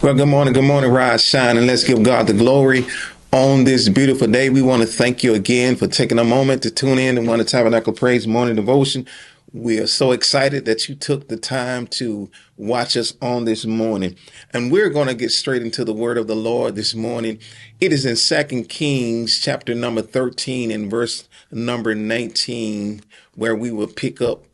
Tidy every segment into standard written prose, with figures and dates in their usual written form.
Well, good morning, rise, shine, and let's give God the glory on this beautiful day. We want to thank you again for taking a moment to tune in and want to Tabernacle Praise Morning Devotion. We are so excited that you took the time to watch us on this morning. And we're going to get straight into the word of the Lord this morning. It is in 2 Kings chapter number 13 and verse number 19, where we will pick up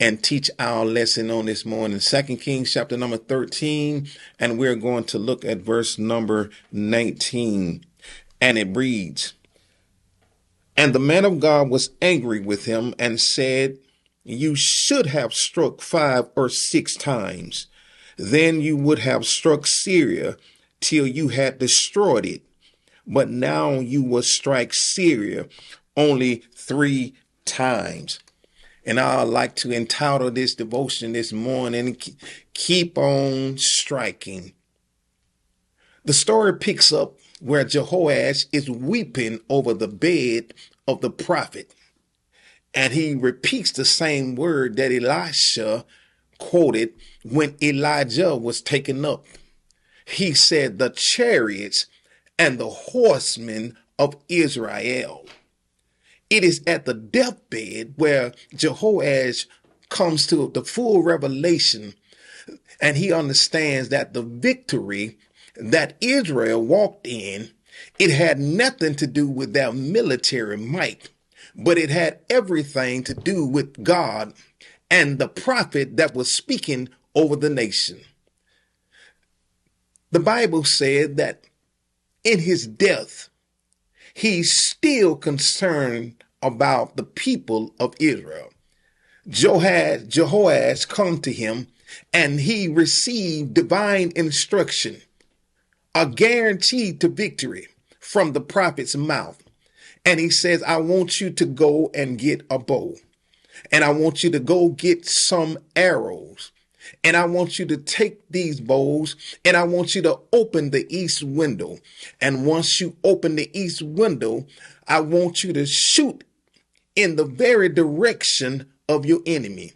and teach our lesson on this morning. 2 Kings chapter number 13, and we're going to look at verse number 19. And it reads, "And the man of God was angry with him and said, You should have struck 5 or 6 times. Then you would have struck Syria till you had destroyed it. But now you will strike Syria only 3 times." And I'd like to entitle this devotion this morning, Keep on Striking. The story picks up where Jehoash is weeping over the bed of the prophet. And he repeats the same word that Elisha quoted when Elijah was taken up. He said, "The chariots and the horsemen of Israel." It is at the deathbed where Jehoash comes to the full revelation, and he understands that the victory that Israel walked in, it had nothing to do with their military might, but it had everything to do with God and the prophet that was speaking over the nation. The Bible said that in his death, he's still concerned about the people of Israel. Jehoash come to him and he received divine instruction, a guarantee to victory from the prophet's mouth. And he says, "I want you to go and get a bow, and I want you to go get some arrows. And I want you to take these bows and I want you to open the east window. And once you open the east window, I want you to shoot in the very direction of your enemy."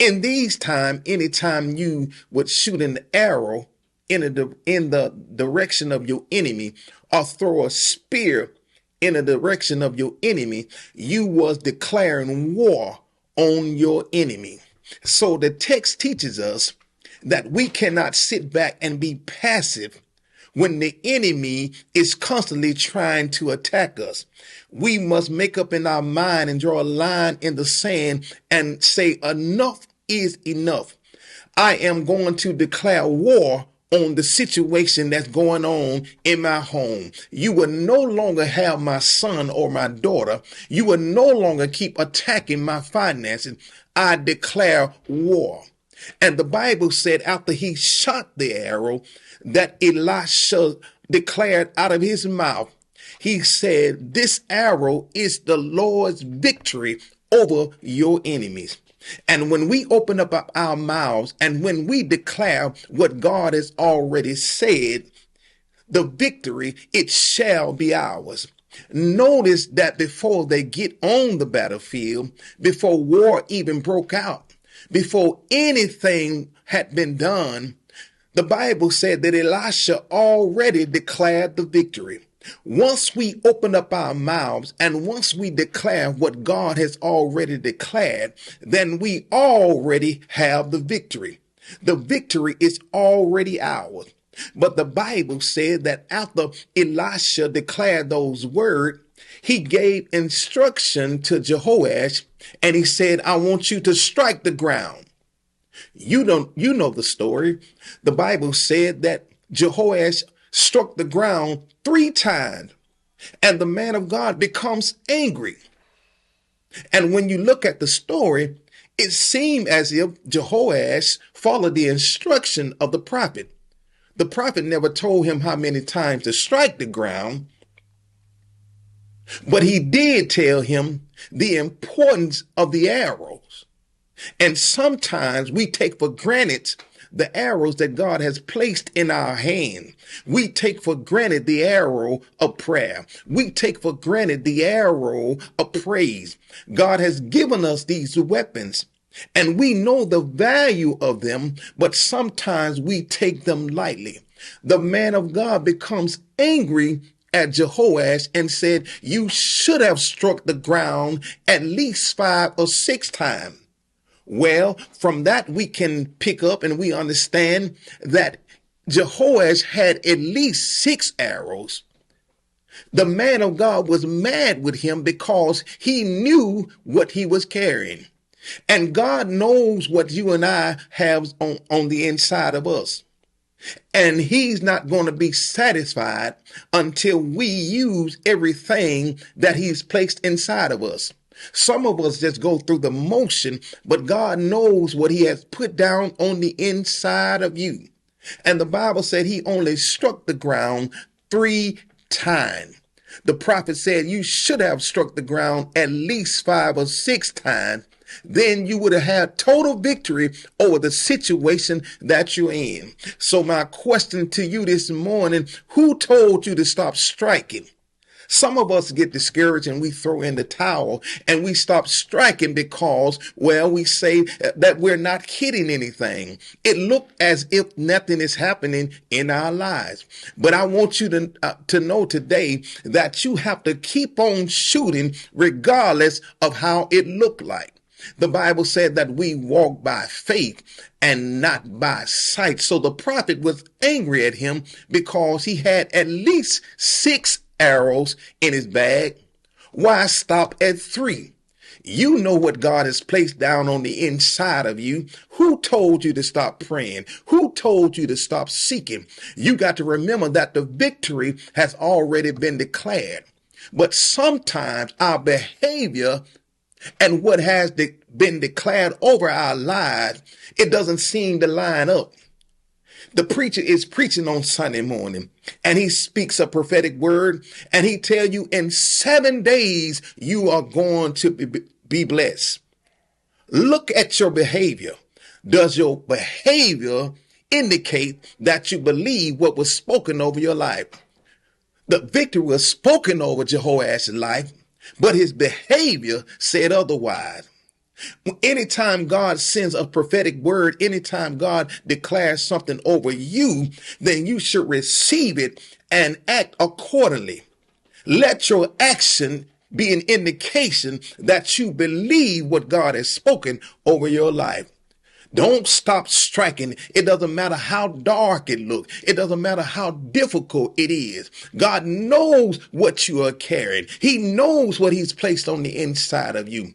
In these times, anytime you would shoot an arrow in the direction of your enemy, or throw a spear in the direction of your enemy, you was declaring war on your enemy. So the text teaches us that we cannot sit back and be passive when the enemy is constantly trying to attack us. We must make up in our mind and draw a line in the sand and say, enough is enough. I am going to declare war on the situation that's going on in my home. You will no longer have my son or my daughter. You will no longer keep attacking my finances. I declare war. And the Bible said after he shot the arrow that Elisha declared out of his mouth, he said, "This arrow is the Lord's victory over your enemies." And when we open up our mouths and when we declare what God has already said, the victory, it shall be ours. Notice that before they get on the battlefield, before war even broke out, before anything had been done, the Bible said that Elisha already declared the victory. Once we open up our mouths and once we declare what God has already declared, then we already have the victory. The victory is already ours. But the Bible said that after Elisha declared those words, he gave instruction to Jehoash and he said, "I want you to strike the ground." You know the story. The Bible said that Jehoash struck the ground 3 times and the man of God becomes angry. And when you look at the story, it seemed as if Jehoash followed the instruction of the prophet. The prophet never told him how many times to strike the ground, but he did tell him the importance of the arrows. And sometimes we take for granted the arrows that God has placed in our hand. We take for granted the arrow of prayer. We take for granted the arrow of praise. God has given us these weapons. And we know the value of them, but sometimes we take them lightly. The man of God becomes angry at Jehoash and said, you should have struck the ground at least 5 or 6 times. Well, from that we can pick up and we understand that Jehoash had at least 6 arrows. The man of God was mad with him because he knew what he was carrying. And God knows what you and I have on the inside of us. And he's not going to be satisfied until we use everything that he's placed inside of us. Some of us just go through the motion, but God knows what he has put down on the inside of you. And the Bible said he only struck the ground 3 times. The prophet said you should have struck the ground at least 5 or 6 times. Then you would have had total victory over the situation that you're in. So my question to you this morning, who told you to stop striking? Some of us get discouraged and we throw in the towel and we stop striking because, well, we say that we're not hitting anything. It looked as if nothing is happening in our lives. But I want you to know today that you have to keep on shooting regardless of how it looked like. The Bible said that we walk by faith and not by sight. So the prophet was angry at him because he had at least 6 arrows in his bag. Why stop at 3? You know what God has placed down on the inside of you. Who told you to stop praying? Who told you to stop seeking? You got to remember that the victory has already been declared. But sometimes our behavior and what has been declared over our lives, it doesn't seem to line up. The preacher is preaching on Sunday morning and he speaks a prophetic word and he tell you in 7 days you are going to be blessed. Look at your behavior. Does your behavior indicate that you believe what was spoken over your life? The victory was spoken over Jehoash's life, but his behavior said otherwise. Anytime God sends a prophetic word, anytime God declares something over you, then you should receive it and act accordingly. Let your action be an indication that you believe what God has spoken over your life. Don't stop striking. It doesn't matter how dark it looks. It doesn't matter how difficult it is. God knows what you are carrying. He knows what he's placed on the inside of you.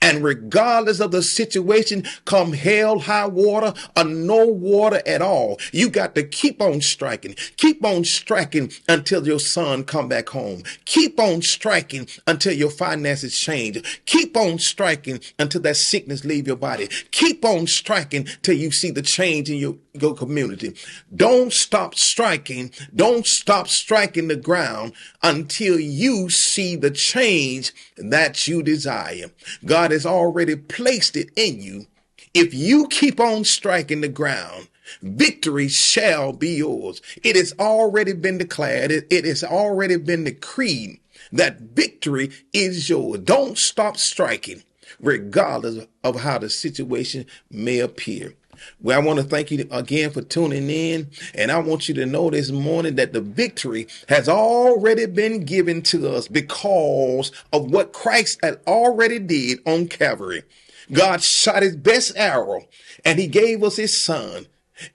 And regardless of the situation, come hell, high water, or no water at all, you got to keep on striking. Keep on striking until your son come back home. Keep on striking until your finances change. Keep on striking until that sickness leave your body. Keep on striking till you see the change in your community. Don't stop striking. Don't stop striking the ground until you see the change that you desire. God has already placed it in you. If you keep on striking the ground, victory shall be yours. It has already been declared. It has already been decreed that victory is yours. Don't stop striking, regardless of how the situation may appear. Well, I want to thank you again for tuning in. And I want you to know this morning that the victory has already been given to us because of what Christ had already did on Calvary. God shot his best arrow and he gave us his son.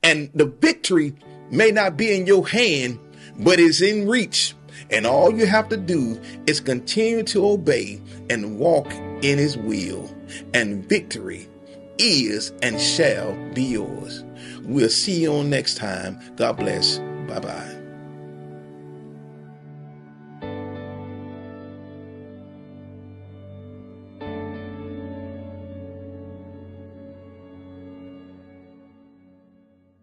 And the victory may not be in your hand, but it's in reach. And all you have to do is continue to obey and walk in his will, and victory is and shall be yours. We'll see you on next time. God bless. Bye-bye.